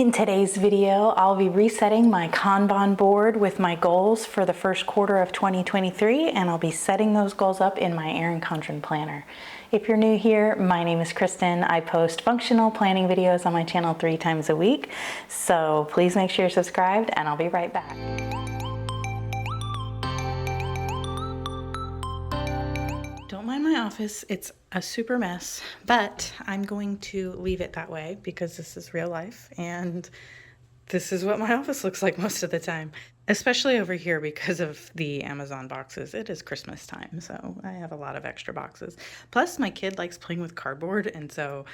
In today's video, I'll be resetting my Kanban board with my goals for the first quarter of 2023, and I'll be setting those goals up in my Erin Condren planner. If you're new here, my name is Kristen. I post functional planning videos on my channel 3 times a week, so please make sure you're subscribed, and I'll be right back. Don't mind my office, it's a super mess, but I'm going to leave it that way because this is real life and this is what my office looks like most of the time, especially over here because of the Amazon boxes. It is Christmas time, so I have a lot of extra boxes. Plus my kid likes playing with cardboard, and so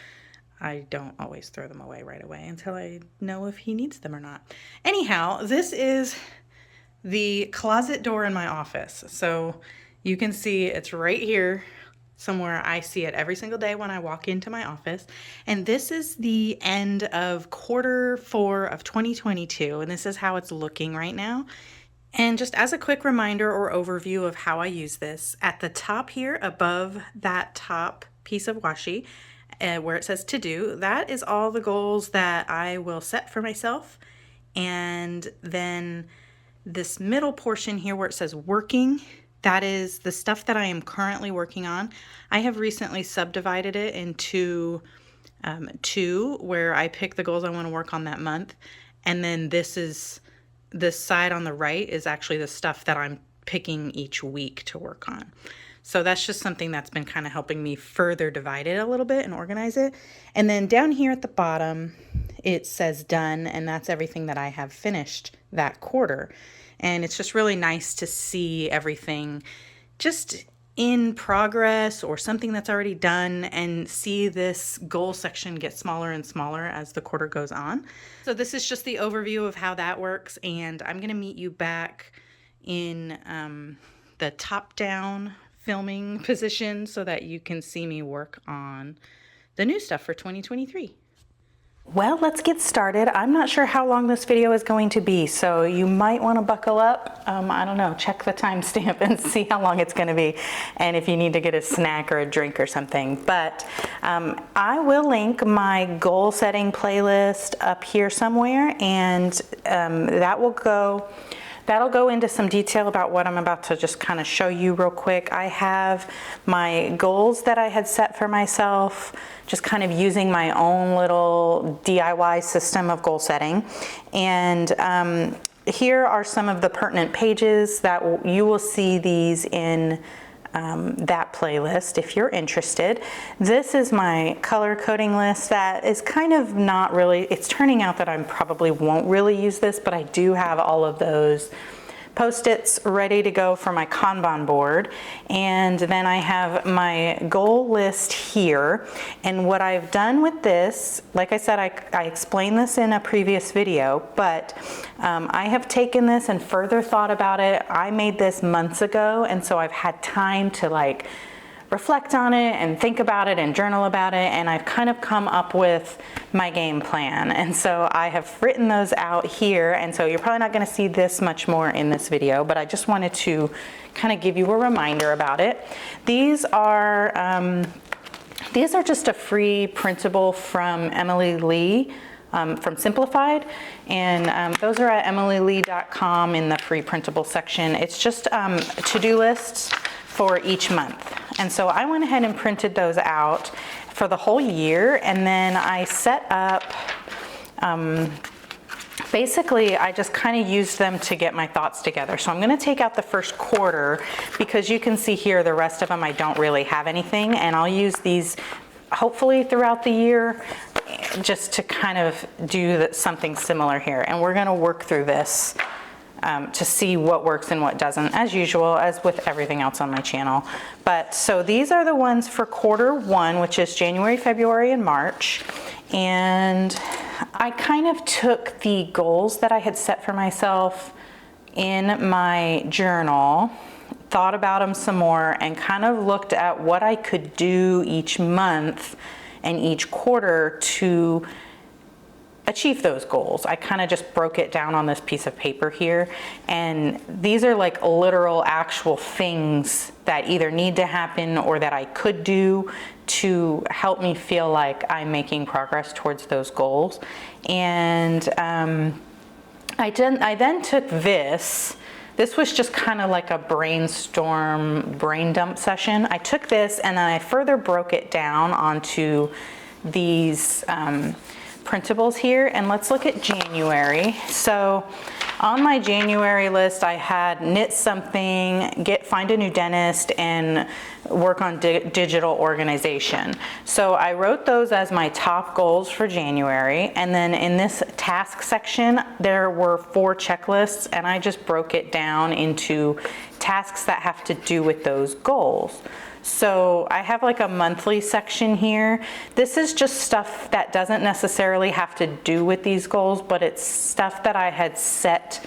I don't always throw them away right away until I know if he needs them or not. Anyhow, this is the closet door in my office. So you can see it's right here somewhere. I see it every single day when I walk into my office. And this is the end of quarter 4 of 2022. And this is how it's looking right now. And just as a quick reminder or overview of how I use this, at the top here above that top piece of washi, where it says to do, that is all the goals that I will set for myself. And then this middle portion here where it says working, that is the stuff that I am currently working on. I have recently subdivided it into 2, where I pick the goals I want to work on that month. And then this side on the right is actually the stuff that I'm picking each week to work on. So that's just something that's been kind of helping me further divide it a little bit and organize it. And then down here at the bottom, it says done, and that's everything that I have finished that quarter. And it's just really nice to see everything just in progress or something that's already done, and see this goal section get smaller and smaller as the quarter goes on. So this is just the overview of how that works, and I'm going to meet you back in the top-down filming position so that you can see me work on the new stuff for 2023. Well, let's get started. I'm not sure how long this video is going to be, so you might want to buckle up. I don't know, check the timestamp and see how long it's going to be, and if you need to get a snack or a drink or something. But I will link my goal setting playlist up here somewhere, and that'll go into some detail about what I'm about to just kind of show you real quick. I have my goals that I had set for myself, just kind of using my own little DIY system of goal setting. And here are some of the pertinent pages that you will see these in that playlist if you're interested. This is my color coding list that is kind of not really, it's turning out that I probably won't really use this, but I do have all of those Post-its ready to go for my Kanban board. And then I have my goal list here. And what I've done with this, like I said, I explained this in a previous video, but I have taken this and further thought about it. I made this months ago, and so I've had time to reflect on it and think about it and journal about it, and I've kind of come up with my game plan. And so I have written those out here, and so you're probably not going to see this much more in this video, but I just wanted to kind of give you a reminder about it. These are just a free printable from Emily Lee, from Simplified, and those are at emilylee.com in the free printable section. It's just to-do lists for each month. And so I went ahead and printed those out for the whole year, and then I set up, basically I just kind of used them to get my thoughts together. So I'm going to take out the first quarter because you can see here the rest of them I don't really have anything, and I'll use these hopefully throughout the year just to kind of do something similar here. And we're going to work through this to see what works and what doesn't, as usual, as with everything else on my channel. But so these are the ones for quarter 1, which is January, February, and March. And I kind of took the goals that I had set for myself in my journal, thought about them some more, and kind of looked at what I could do each month and each quarter to achieve those goals. I kind of just broke it down on this piece of paper here, and these are like literal actual things that either need to happen or that I could do to help me feel like I'm making progress towards those goals. And I then took this. This was just kind of like a brainstorm, brain dump session. I took this and then I further broke it down onto these printables here, and let's look at January. So on my January list, I had knit something, find a new dentist, and work on digital organization. So I wrote those as my top goals for January, and then in this task section, there were 4 checklists, and I just broke it down into tasks that have to do with those goals. So I have like a monthly section here. This is just stuff that doesn't necessarily have to do with these goals, but it's stuff that I had set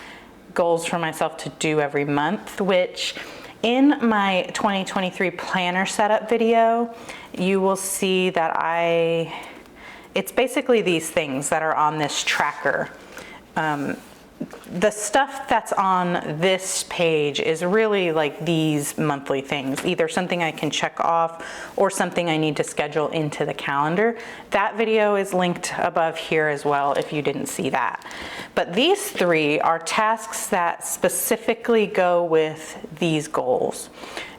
goals for myself to do every month, which in my 2023 planner setup video, you will see that it's basically these things that are on this tracker. The stuff that's on this page is really like these monthly things, either something I can check off or something I need to schedule into the calendar. That video is linked above here as well if you didn't see that. But these 3 are tasks that specifically go with these goals.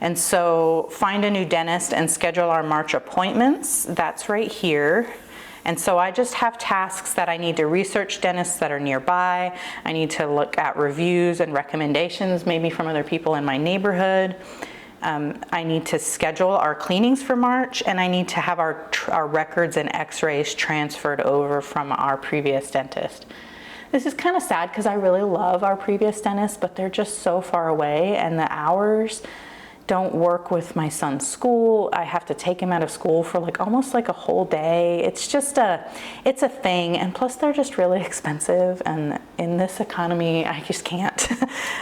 And so find a new dentist and schedule our March appointments. That's right here. And so I just have tasks that I need to research dentists that are nearby. I need to look at reviews and recommendations, maybe from other people in my neighborhood. I need to schedule our cleanings for March, and I need to have our records and x-rays transferred over from our previous dentist. This is kind of sad because I really love our previous dentist, but they're just so far away, and the hours don't work with my son's school. I have to take him out of school for like almost like a whole day. It's just it's a thing. And plus they're just really expensive. And in this economy, I just can't.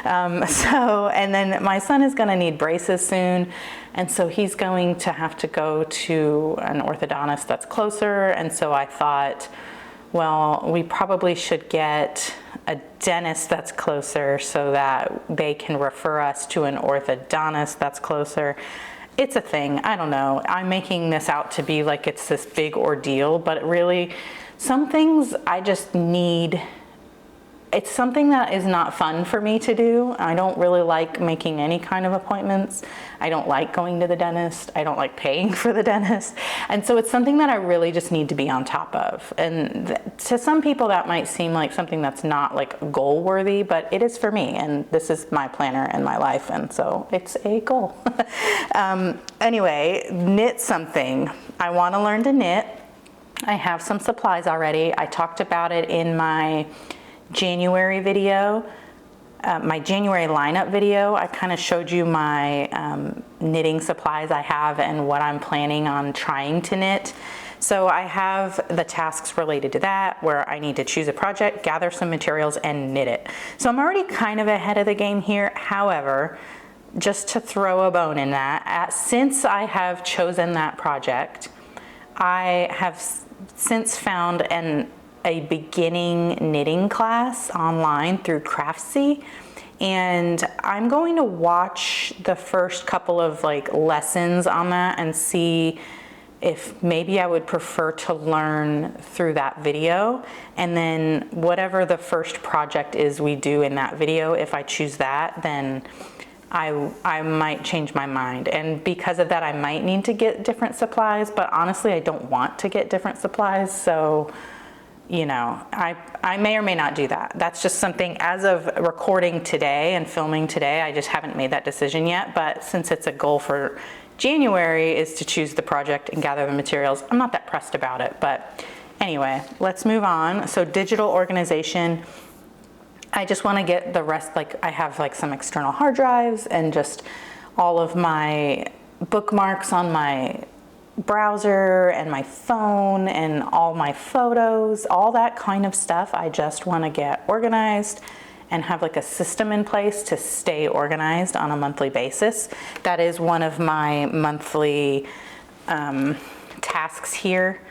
And then my son is gonna need braces soon. And so he's going to have to go to an orthodontist that's closer. And so I thought, well, we probably should get a dentist that's closer so that they can refer us to an orthodontist that's closer. It's a thing. I don't know. I'm making this out to be like it's this big ordeal, but really, some things I just need. It's something that is not fun for me to do. I don't really like making any kind of appointments. I don't like going to the dentist. I don't like paying for the dentist. And so it's something that I really just need to be on top of. And to some people that might seem like something that's not like goal worthy, but it is for me. And this is my planner and my life. And so it's a goal. Anyway, knit something. I want to learn to knit. I have some supplies already. I talked about it in my January video, my January lineup video. I kind of showed you my knitting supplies I have and what I'm planning on trying to knit. So I have the tasks related to that, where I need to choose a project, gather some materials, and knit it. So I'm already kind of ahead of the game here. However, just to throw a bone in that, since I have chosen that project, I have since found a beginning knitting class online through Craftsy, and I'm going to watch the first couple of like lessons on that and see if maybe I would prefer to learn through that video, and then whatever the first project is we do in that video, if I choose that, then I might change my mind. And because of that, I might need to get different supplies, but honestly I don't want to get different supplies, so you know, I may or may not do that. That's just something, as of recording today and filming today, I just haven't made that decision yet. But since it's a goal for January is to choose the project and gather the materials, I'm not that pressed about it. But anyway, let's move on. So digital organization, I just want to get the rest, like I have like some external hard drives and just all of my bookmarks on my browser and my phone and all my photos, all that kind of stuff. I just want to get organized and have like a system in place to stay organized on a monthly basis. That is one of my monthly tasks here.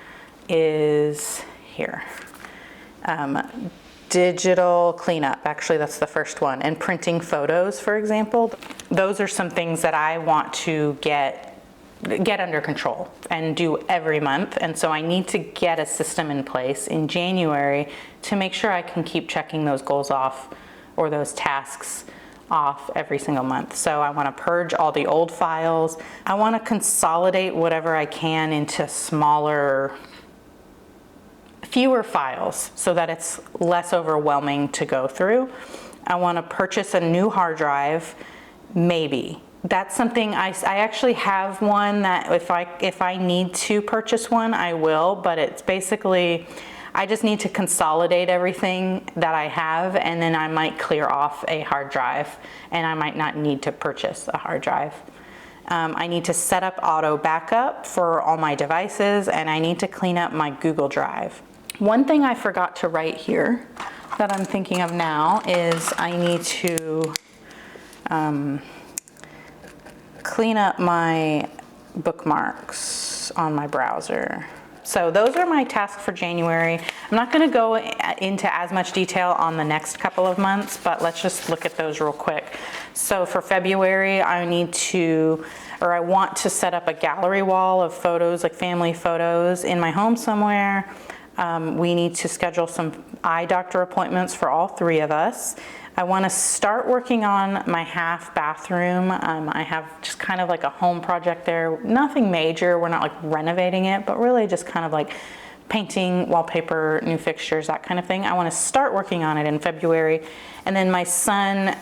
Digital cleanup, actually that's the first one, and printing photos, for example. Those are some things that I want to get under control and do every month. And so I need to get a system in place in January to make sure I can keep checking those goals off, or those tasks off, every single month. So I want to purge all the old files. I want to consolidate whatever I can into fewer files so that it's less overwhelming to go through. I want to purchase a new hard drive, maybe. That's something I actually have one that if I need to purchase one, I will, but it's basically, I just need to consolidate everything that I have, and then I might clear off a hard drive, and I might not need to purchase a hard drive. I need to set up auto backup for all my devices, and I need to clean up my Google Drive. One thing I forgot to write here that I'm thinking of now is I need to clean up my bookmarks on my browser. So those are my tasks for January. I'm not going to go into as much detail on the next couple of months, but let's just look at those real quick. So for February, I want to set up a gallery wall of photos, like family photos, in my home somewhere. We need to schedule some eye doctor appointments for all three of us. I want to start working on my half bathroom. I have just kind of like a home project there. Nothing major. We're not like renovating it, but really just kind of like painting, wallpaper, new fixtures, that kind of thing. I want to start working on it in February. And then my son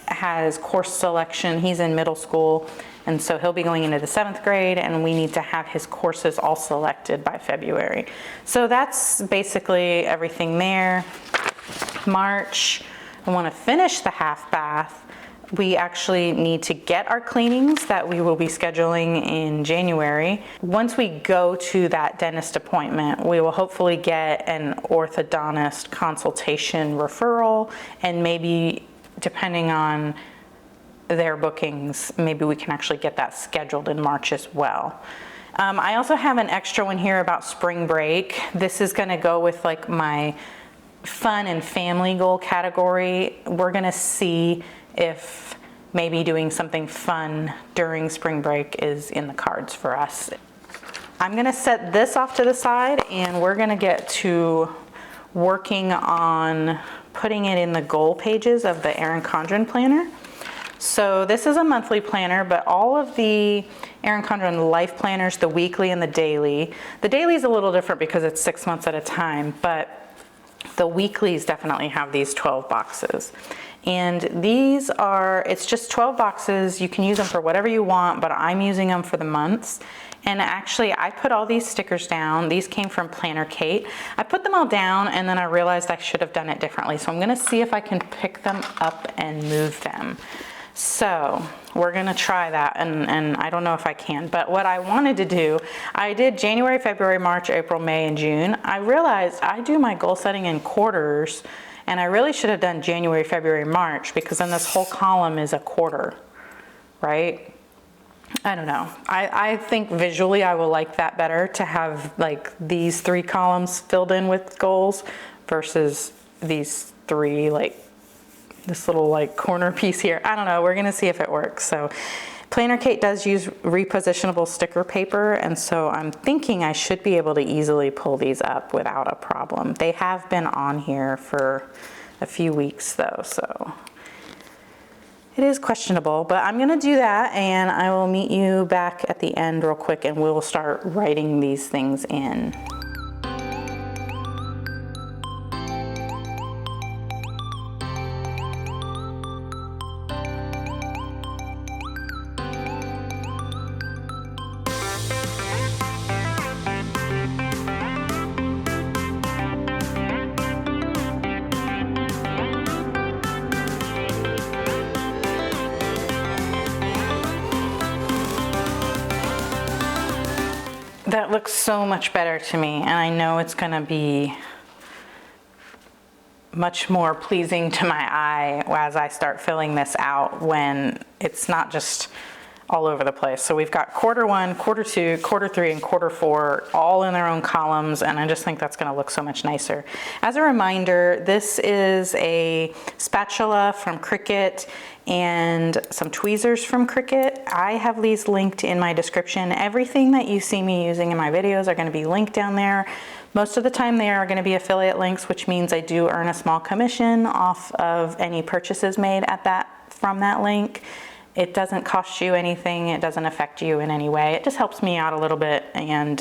has course selection. He's in middle school, and so he'll be going into the 7th grade, and we need to have his courses all selected by February. So that's basically everything there. March, I want to finish the half bath. We actually need to get our cleanings that we will be scheduling in January. Once we go to that dentist appointment, we will hopefully get an orthodontist consultation referral, and maybe, depending on their bookings, maybe we can actually get that scheduled in March as well. I also have an extra one here about spring break. This is going to go with like my fun and family goal category. We're going to see if maybe doing something fun during spring break is in the cards for us. I'm going to set this off to the side, and we're going to get to working on putting it in the goal pages of the Erin Condren planner. So this is a monthly planner, but all of the Erin Condren life planners, the weekly and the daily is a little different because it's 6 months at a time, but the weeklies definitely have these 12 boxes. And these are, it's just 12 boxes. You can use them for whatever you want, but I'm using them for the months. And actually, I put all these stickers down. These came from Planner Kate. I put them all down, and then I realized I should have done it differently. So I'm gonna see if I can pick them up and move them. So we're gonna try that, and I don't know if I can, but what I wanted to do, I did January, February, March, April, May, and June. I realized I do my goal setting in quarters, and I really should have done January, February, March, because then this whole column is a quarter, right? I don't know. I think visually I will like that better, to have like these 3 columns filled in with goals versus these 3, like this little like corner piece here. I don't know. We're going to see if it works. So Planner Kate does use repositionable sticker paper, and so I'm thinking I should be able to easily pull these up without a problem. They have been on here for a few weeks though, so it is questionable, but I'm going to do that, and I will meet you back at the end real quick, and we'll start writing these things in. That looks so much better to me, and I know it's going to be much more pleasing to my eye as I start filling this out, when it's not just all over the place. So we've got quarter 1, quarter 2, quarter 3, and quarter 4 all in their own columns, and I just think that's gonna look so much nicer. As a reminder, this is a spatula from Cricut and some tweezers from Cricut. I have these linked in my description. Everything that you see me using in my videos are gonna be linked down there. Most of the time they are gonna be affiliate links, which means I do earn a small commission off of any purchases made from that link. It doesn't cost you anything. It doesn't affect you in any way. It just helps me out a little bit, and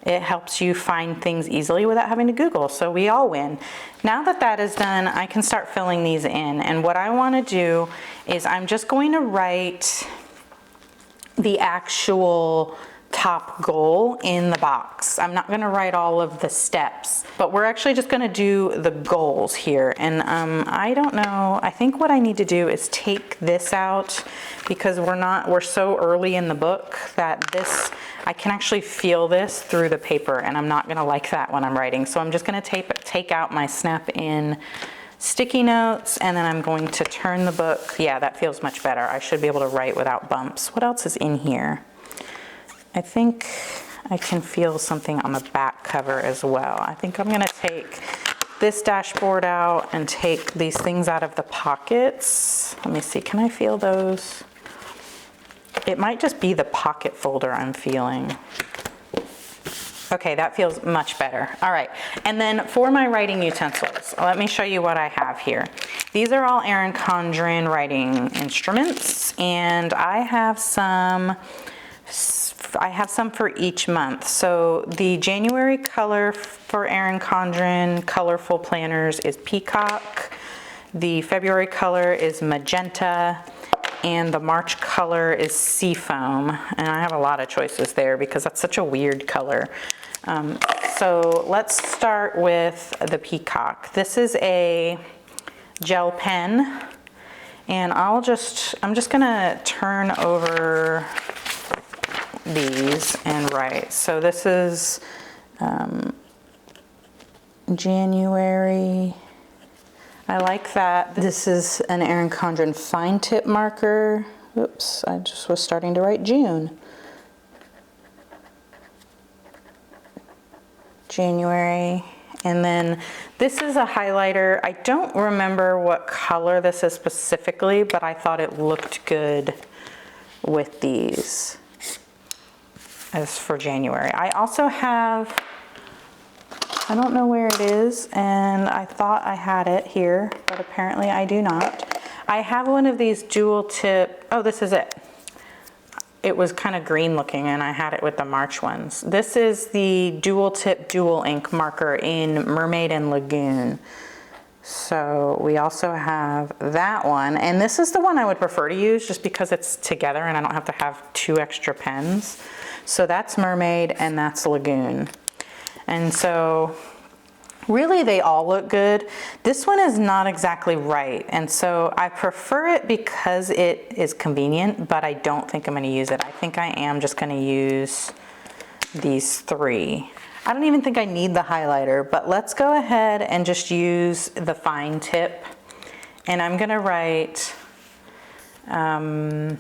it helps you find things easily without having to Google. So we all win. Now that that is done, I can start filling these in. And what I want to do is I'm just going to write the actual top goal in the box. I'm not going to write all of the steps, but we're actually just going to do the goals here. And I don't know, I think what I need to do is take this out, because we're so early in the book that I can actually feel this through the paper, and I'm not going to like that when I'm writing. So I'm just going to take out my snap in sticky notes, and then I'm going to turn the book. Yeah, that feels much better. I should be able to write without bumps. What else is in here? I think I can feel something on the back cover as well. I think I'm gonna take this dashboard out and take these things out of the pockets. Let me see, can I feel those? It might just be the pocket folder I'm feeling. Okay, that feels much better. All right, and then for my writing utensils, let me show you what I have here. These are all Erin Condren writing instruments, and I have some for each month. So the January color for Erin Condren colorful planners is Peacock. The February color is Magenta, and the March color is Seafoam. And I have a lot of choices there because that's such a weird color. So let's start with the Peacock. This is a gel pen, and I'm just gonna turn over these and write. So this is January. I like that. This is an Erin Condren fine tip marker. Oops, I just was starting to write June. January. And then this is a highlighter. I don't remember what color this is specifically, but I thought it looked good with these as for January. I also have, I don't know where it is, and I thought I had it here, but apparently I do not. I have one of these dual tip, oh, this is it. It was kind of green looking, and I had it with the March ones. This is the dual tip dual ink marker in Mermaid and Lagoon. So we also have that one, and this is the one I would prefer to use just because it's together and I don't have to have 2 extra pens. So that's Mermaid and that's Lagoon. And so really they all look good. This one is not exactly right, and so I prefer it because it is convenient, but I don't think I'm going to use it. I think I am just going to use these 3. I don't even think I need the highlighter, but let's go ahead and just use the fine tip. And I'm gonna write, I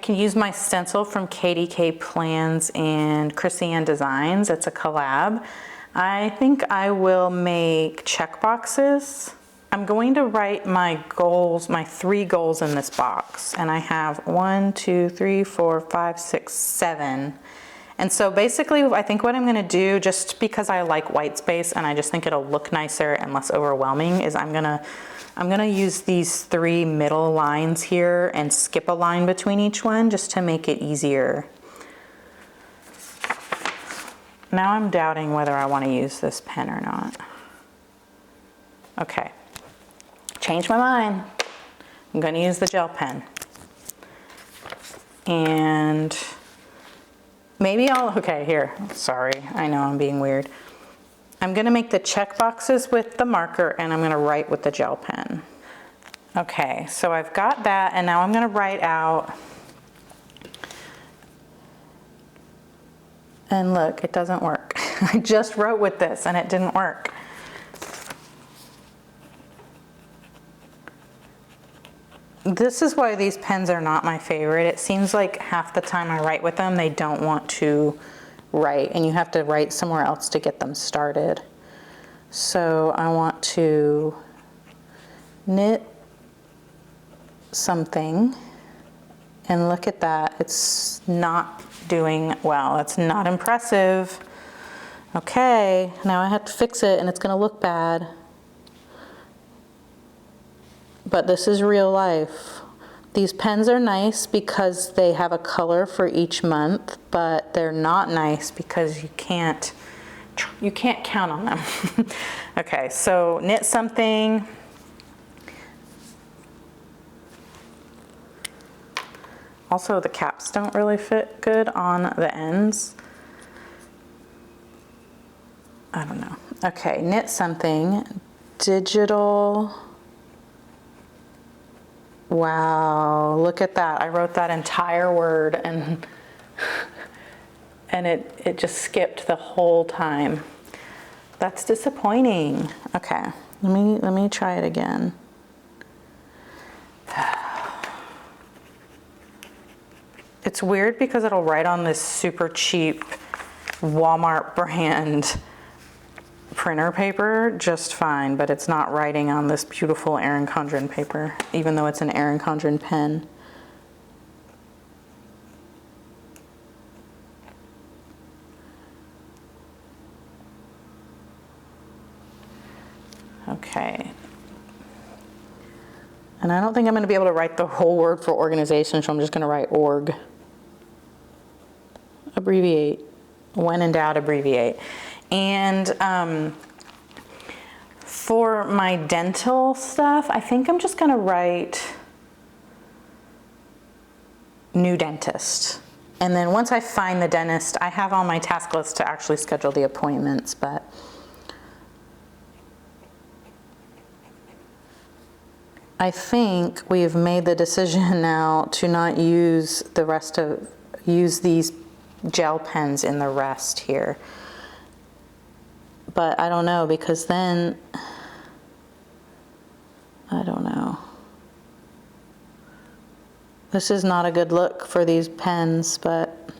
can use my stencil from KDK Plans and Chrissy Ann Designs. It's a collab. I think I will make check boxes. I'm going to write my goals, my 3 goals in this box. And I have 1, 2, 3, 4, 5, 6, 7. And so basically, I think what I'm gonna do, just because I like white space and I just think it'll look nicer and less overwhelming, is I'm gonna use these 3 middle lines here and skip a line between each one just to make it easier. Now I'm doubting whether I wanna use this pen or not. Okay, changed my mind. I'm gonna use the gel pen. And maybe okay, here, sorry, I know I'm being weird. I'm gonna make the check boxes with the marker, and I'm gonna write with the gel pen. Okay, so I've got that, and now I'm gonna write out, and look, it doesn't work. I just wrote with this and it didn't work. This is why these pens are not my favorite. It seems like half the time I write with them, they don't want to write, and you have to write somewhere else to get them started. So I want to knit something, and look at that. It's not doing well. It's not impressive. Okay, now I have to fix it, and it's gonna look bad. But this is real life. These pens are nice because they have a color for each month, but they're not nice because you can't count on them. Okay, so knit something. Also, the caps don't really fit good on the ends. I don't know. Okay, knit something. Digital. Wow, look at that. I wrote that entire word and it just skipped the whole time. That's disappointing. Okay, let me try it again. It's weird because it'll write on this super cheap Walmart brand printer paper just fine, but it's not writing on this beautiful Erin Condren paper, even though it's an Erin Condren pen. Okay. And I don't think I'm going to be able to write the whole word for organization, so I'm just going to write org. Abbreviate. When in doubt, abbreviate. And for my dental stuff, I think I'm just gonna write new dentist. And then once I find the dentist, I have on my task list to actually schedule the appointments, but I think we've made the decision now to not use use these gel pens in the rest here. But I don't know, because then, I don't know. This is not a good look for these pens, but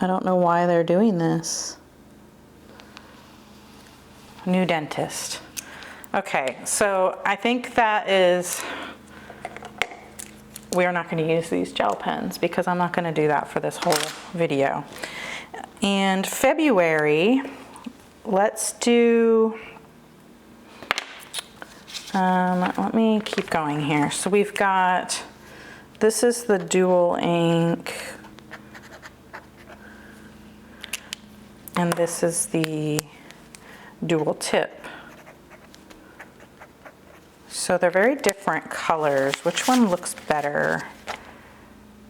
I don't know why they're doing this. New dentist. Okay, so I think that is, we are not going to use these gel pens because I'm not going to do that for this whole video. And February, let's do, let me keep going here. So we've got, this is the dual ink, and this is the dual tip. So they're very different colors. Which one looks better?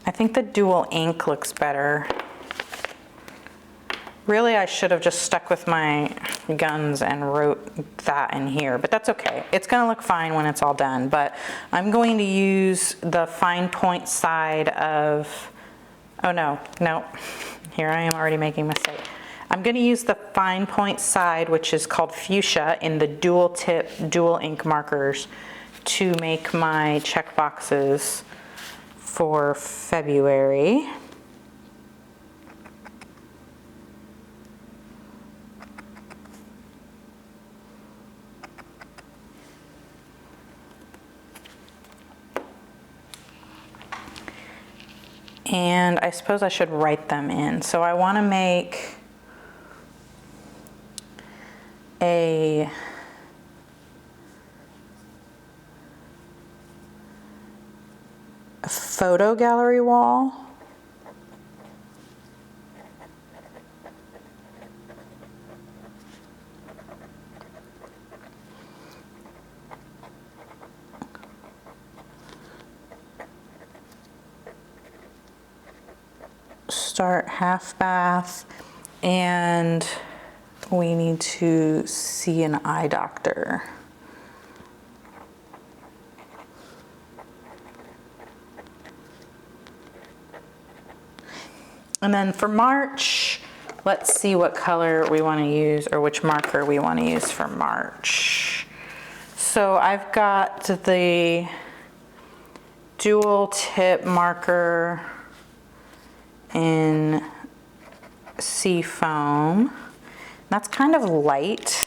I think the dual ink looks better. Really, I should have just stuck with my guns and wrote that in here, but that's okay. It's gonna look fine when it's all done, but I'm going to use the fine point side of, oh no, here I am already making a mistake. I'm gonna use the fine point side, which is called fuchsia, in the dual tip, dual ink markers to make my check boxes for February. And I suppose I should write them in. So I want to make a photo gallery wall. Start half bath, and we need to see an eye doctor. And then for March, let's see what color we want to use, or which marker we want to use for March. So I've got the dual tip marker in Seafoam. That's kind of light.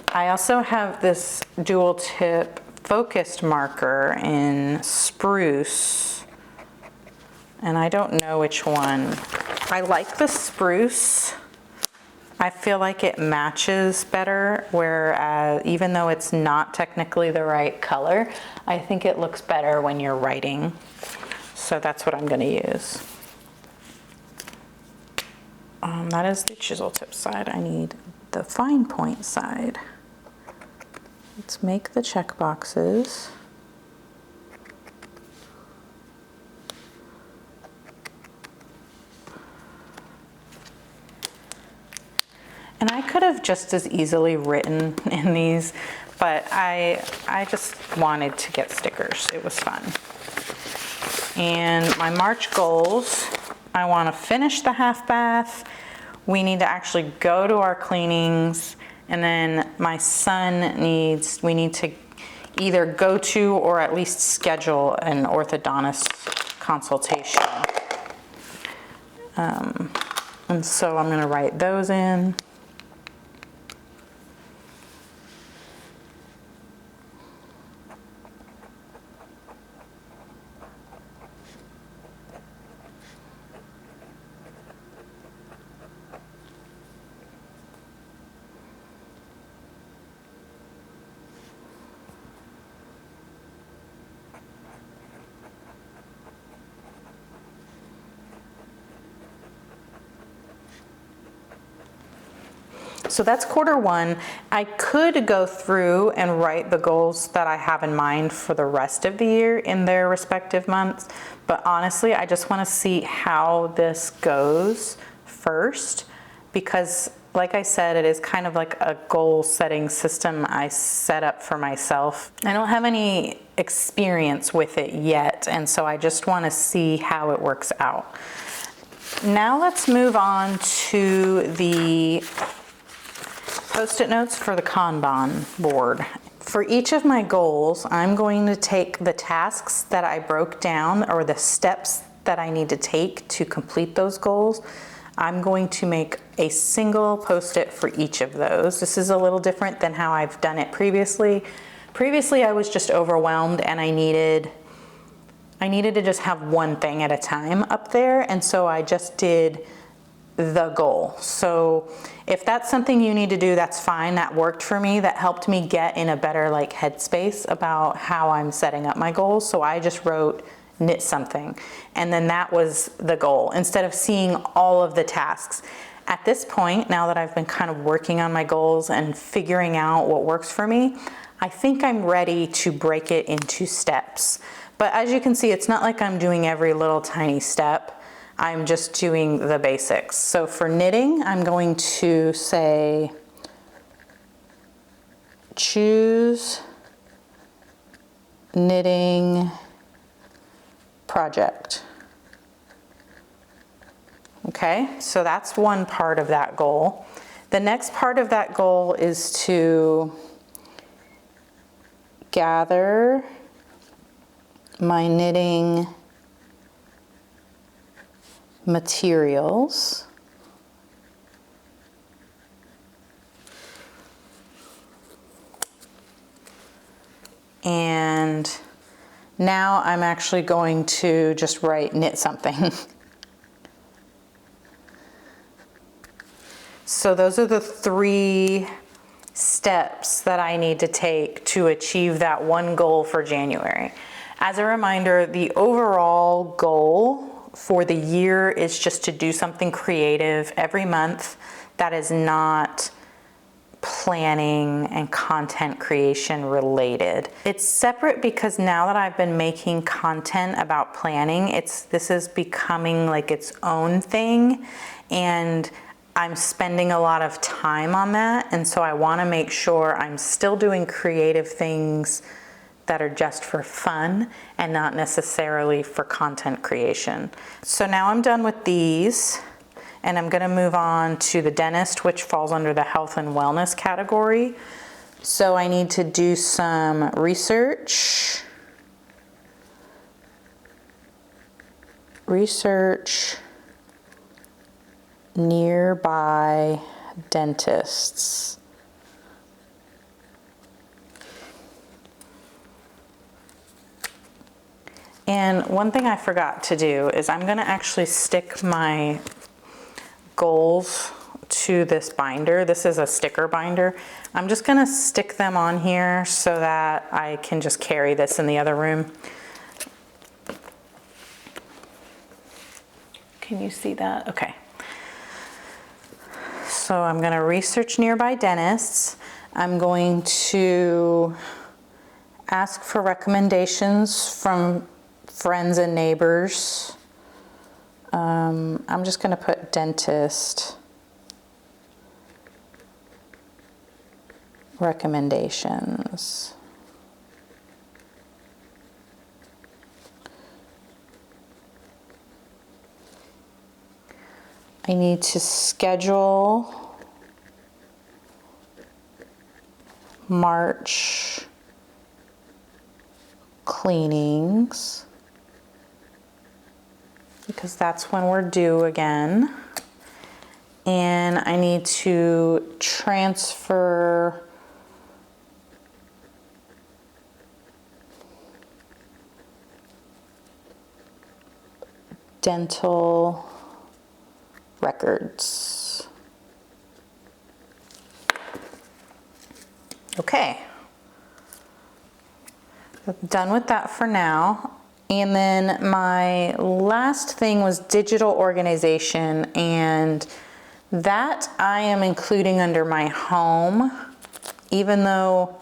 I also have this dual tip focused marker in Spruce, and I don't know which one. I like the Spruce. I feel like it matches better, whereas even though it's not technically the right color, I think it looks better when you're writing. So that's what I'm going to use. That is the chisel tip side. I need the fine point side. Let's make the check boxes. And I could have just as easily written in these, but I just wanted to get stickers. It was fun. And my March goals, I want to finish the half bath. We need to actually go to our cleanings. And then my son we need to either go to or at least schedule an orthodontist consultation. And so I'm going to write those in. So that's quarter one. I could go through and write the goals that I have in mind for the rest of the year in their respective months, but honestly, I just want to see how this goes first, because like I said, it is kind of like a goal setting system I set up for myself. I don't have any experience with it yet, and so I just want to see how it works out. Now let's move on to the Post-it notes for the Kanban board. For each of my goals, I'm going to take the tasks that I broke down, or the steps that I need to take to complete those goals. I'm going to make a single Post-it for each of those. This is a little different than how I've done it previously. Previously, I was just overwhelmed and I needed to just have one thing at a time up there, and so I just did the goal. So if that's something you need to do, that's fine. That worked for me. That helped me get in a better headspace about how I'm setting up my goals. So I just wrote knit something, and then that was the goal, instead of seeing all of the tasks. At this point, now that I've been kind of working on my goals and figuring out what works for me, I think I'm ready to break it into steps. But as you can see, it's not like I'm doing every little tiny step. I'm just doing the basics. So for knitting, I'm going to say, choose knitting project. Okay, so that's one part of that goal. The next part of that goal is to gather my knitting materials and now I'm actually going to just write knit something. So those are the 3 steps that I need to take to achieve that one goal for January. As a reminder, the overall goal for the year is just to do something creative every month that is not planning and content creation related. It's separate because now that I've been making content about planning, this is becoming like its own thing, and I'm spending a lot of time on that, and so I want to make sure I'm still doing creative things that are just for fun and not necessarily for content creation. So now I'm done with these, and I'm going to move on to the dentist, which falls under the health and wellness category. So I need to do some research research nearby dentists. And one thing I forgot to do is I'm gonna actually stick my goals to this binder. This is a sticker binder. I'm just gonna stick them on here so that I can just carry this in the other room. Can you see that? Okay. So I'm gonna research nearby dentists. I'm going to ask for recommendations from friends and neighbors. I'm just gonna put dentist recommendations. I need to schedule March cleanings because that's when we're due again. And I need to transfer dental records. Okay. Done with that for now. And then my last thing was digital organization, and that I am including under my home, even though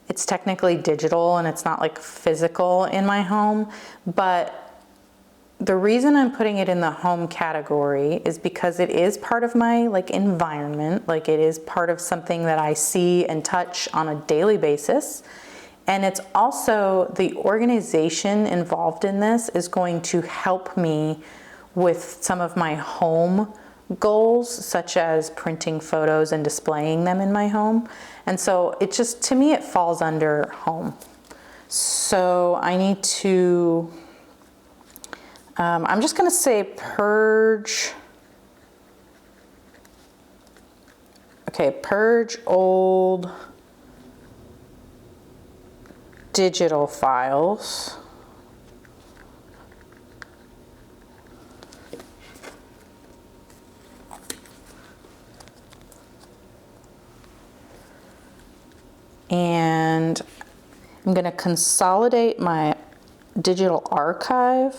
it's technically digital and it's not like physical in my home. But the reason I'm putting it in the home category is because it is part of my like environment, like it is part of something that I see and touch on a daily basis. And it's also the organization involved in this is going to help me with some of my home goals, such as printing photos and displaying them in my home. And so it just, to me, it falls under home. So I need to, I'm just gonna say purge. Okay, purge old digital files. And I'm going to consolidate my digital archive.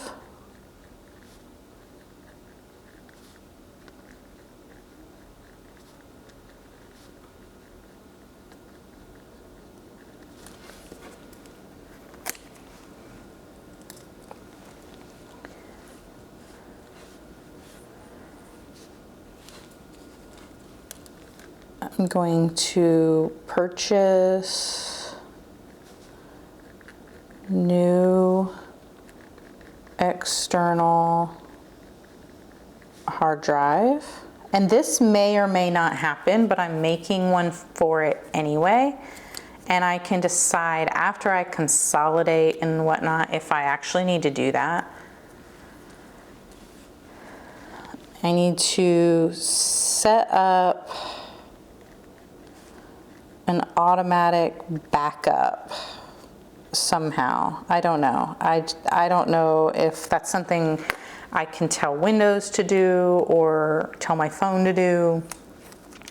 I'm going to purchase new external hard drive. And this may or may not happen, but I'm making one for it anyway. And I can decide after I consolidate and whatnot if I actually need to do that. I need to set up an automatic backup somehow. I don't know. I don't know if that's something I can tell Windows to do or tell my phone to do.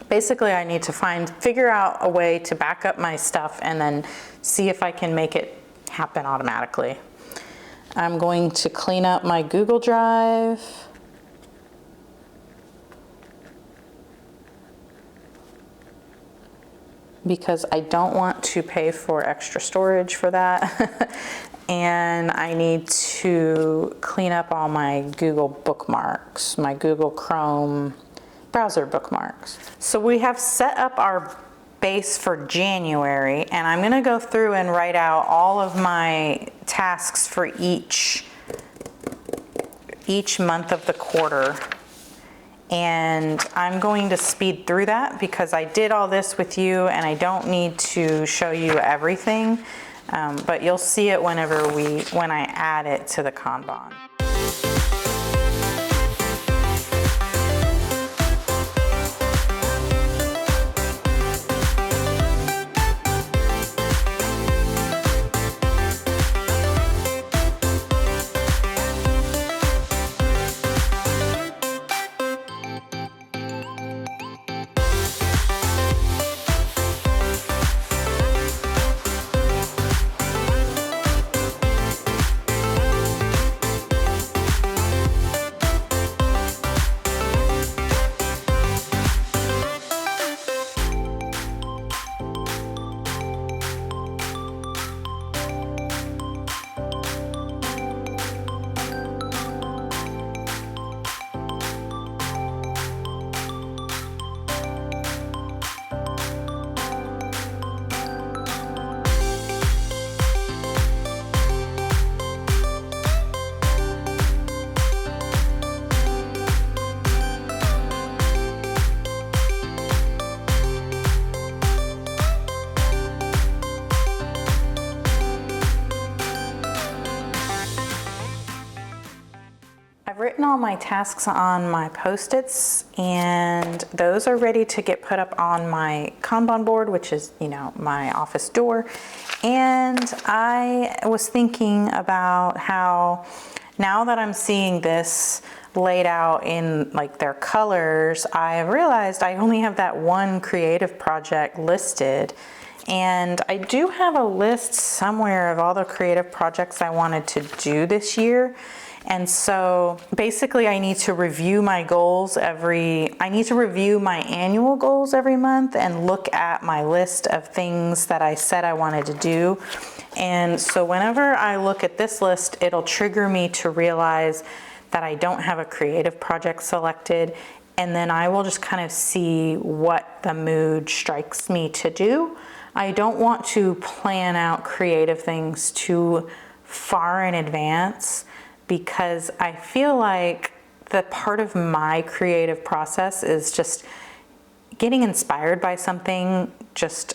Basically, I need to figure out a way to back up my stuff and then see if I can make it happen automatically. I'm going to clean up my Google Drive. Because I don't want to pay for extra storage for that. And I need to clean up all my Google bookmarks, my Google Chrome browser bookmarks. So we have set up our base for January, and I'm gonna go through and write out all of my tasks for each month of the quarter. And I'm going to speed through that because I did all this with you and I don't need to show you everything, but you'll see it when I add it to the Kanban. written all my tasks on my Post-its, and those are ready to get put up on my Kanban board, which is, you know, my office door. And I was thinking about how now that I'm seeing this laid out in like their colors, I have realized I only have that one creative project listed. And I do have a list somewhere of all the creative projects I wanted to do this year. And so basically I need to review my goals I need to review my annual goals every month and look at my list of things that I said I wanted to do. And so whenever I look at this list, it'll trigger me to realize that I don't have a creative project selected. And then I will just kind of see what the mood strikes me to do. I don't want to plan out creative things too far in advance, because I feel like the part of my creative process is just getting inspired by something just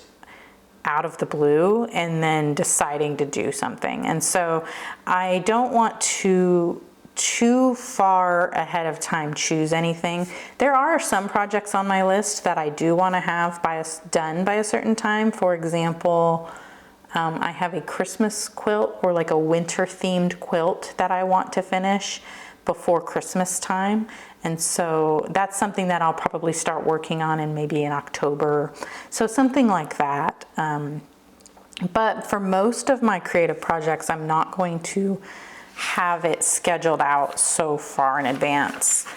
out of the blue and then deciding to do something. And so I don't want to too far ahead of time choose anything. There are some projects on my list that I do want to have done by a certain time. For example, I have a Christmas quilt, or like a winter themed quilt, that I want to finish before Christmas time. And so that's something that I'll probably start working on maybe in October. So something like that. But for most of my creative projects, I'm not going to have it scheduled out so far in advance.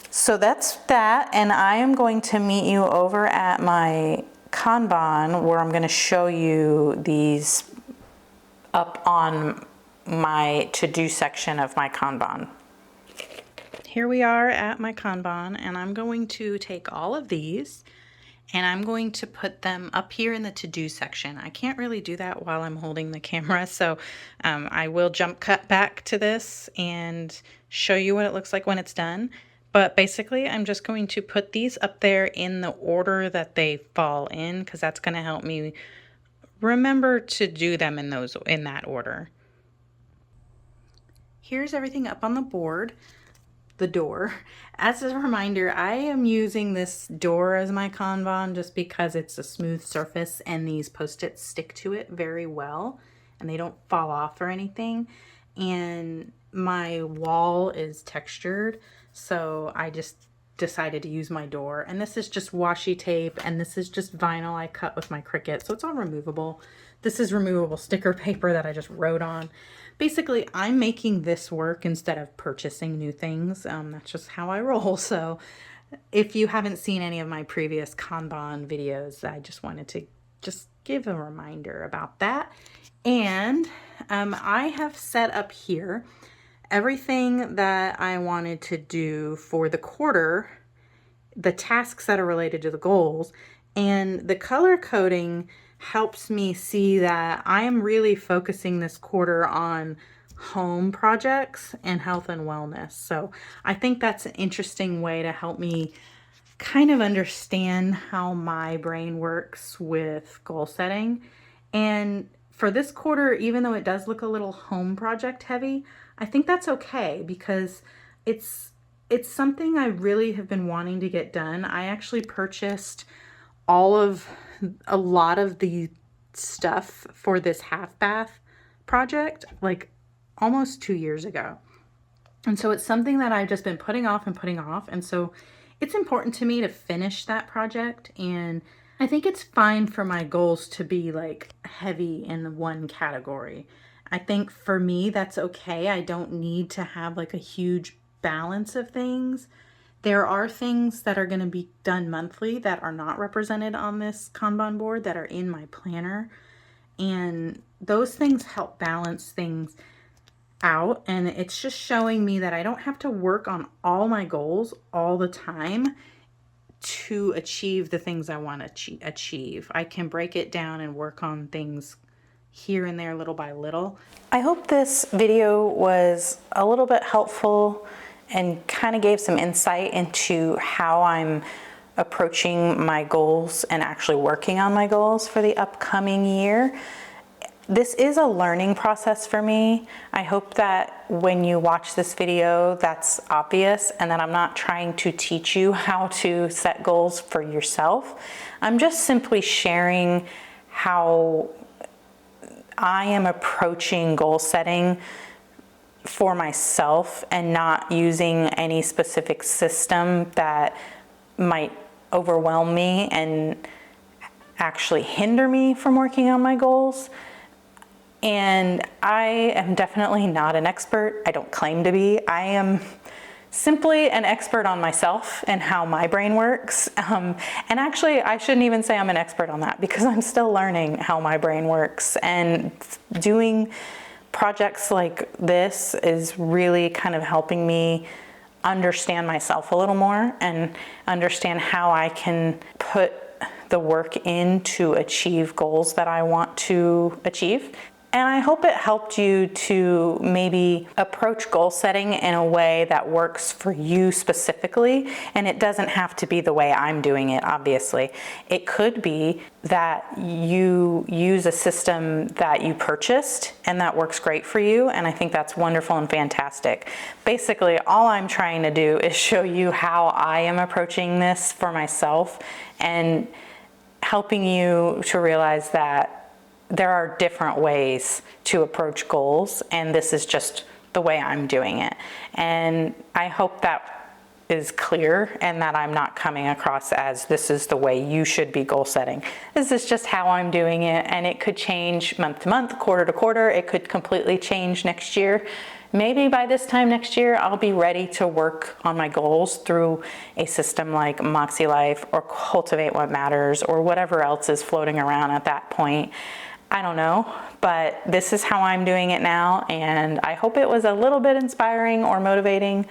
So that's that. And I am going to meet you over at my Kanban, where I'm going to show you these up on my to-do section of my Kanban. Here we are at my Kanban, and I'm going to take all of these and I'm going to put them up here in the to-do section. I can't really do that while I'm holding the camera, so I will cut back to this and show you what it looks like when it's done. But basically, I'm just going to put these up there in the order that they fall in, because that's going to help me remember to do them in that order. Here's everything up on the board, the door. As a reminder, I am using this door as my Kanban just because it's a smooth surface and these Post-its stick to it very well and they don't fall off or anything. And my wall is textured, so I just decided to use my door. And this is just washi tape, and this is just vinyl I cut with my Cricut, so it's all removable. This is removable sticker paper that I just wrote on. Basically, I'm making this work instead of purchasing new things. That's just how I roll. So if you haven't seen any of my previous Kanban videos, I just wanted to just give a reminder about that. And I have set up here everything that I wanted to do for the quarter, the tasks that are related to the goals, and the color coding helps me see that I am really focusing this quarter on home projects and health and wellness. So I think that's an interesting way to help me kind of understand how my brain works with goal setting. And for this quarter, even though it does look a little home project heavy, I think that's okay, because it's something I really have been wanting to get done. I actually purchased a lot of the stuff for this half bath project like almost 2 years ago. And so it's something that I've just been putting off. And so it's important to me to finish that project. And I think it's fine for my goals to be like heavy in one category. I think for me, that's okay. I don't need to have like a huge balance of things. There are things that are going to be done monthly that are not represented on this Kanban board that are in my planner. And those things help balance things out. And it's just showing me that I don't have to work on all my goals all the time to achieve the things I want to achieve. I can break it down and work on things here and there little by little. I hope this video was a little bit helpful and kind of gave some insight into how I'm approaching my goals and actually working on my goals for the upcoming year. This is a learning process for me. I hope that when you watch this video, that's obvious and that I'm not trying to teach you how to set goals for yourself. I'm just simply sharing how I am approaching goal setting for myself and not using any specific system that might overwhelm me and actually hinder me from working on my goals. And I am definitely not an expert. I don't claim to be. I am simply an expert on myself and how my brain works. And actually, I shouldn't even say I'm an expert on that because I'm still learning how my brain works. And doing projects like this is really kind of helping me understand myself a little more and understand how I can put the work in to achieve goals that I want to achieve. And I hope it helped you to maybe approach goal setting in a way that works for you specifically. And it doesn't have to be the way I'm doing it, obviously. It could be that you use a system that you purchased and that works great for you. And I think that's wonderful and fantastic. Basically, all I'm trying to do is show you how I am approaching this for myself and helping you to realize that there are different ways to approach goals, and this is just the way I'm doing it. And I hope that is clear and that I'm not coming across as this is the way you should be goal setting. This is just how I'm doing it, and it could change month to month, quarter to quarter. It could completely change next year. Maybe by this time next year, I'll be ready to work on my goals through a system like Moxie Life or Cultivate What Matters or whatever else is floating around at that point. I don't know, but this is how I'm doing it now, and I hope it was a little bit inspiring or motivating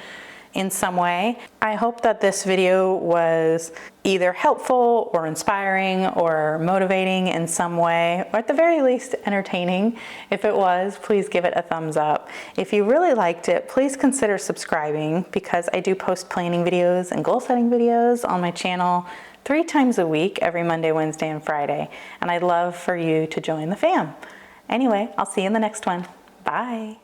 in some way. I hope that this video was either helpful or inspiring or motivating in some way, or at the very least entertaining. If it was, please give it a thumbs up. If you really liked it, please consider subscribing because I do post planning videos and goal setting videos on my channel 3 times a week, every Monday, Wednesday, and Friday. And I'd love for you to join the fam. Anyway, I'll see you in the next one. Bye.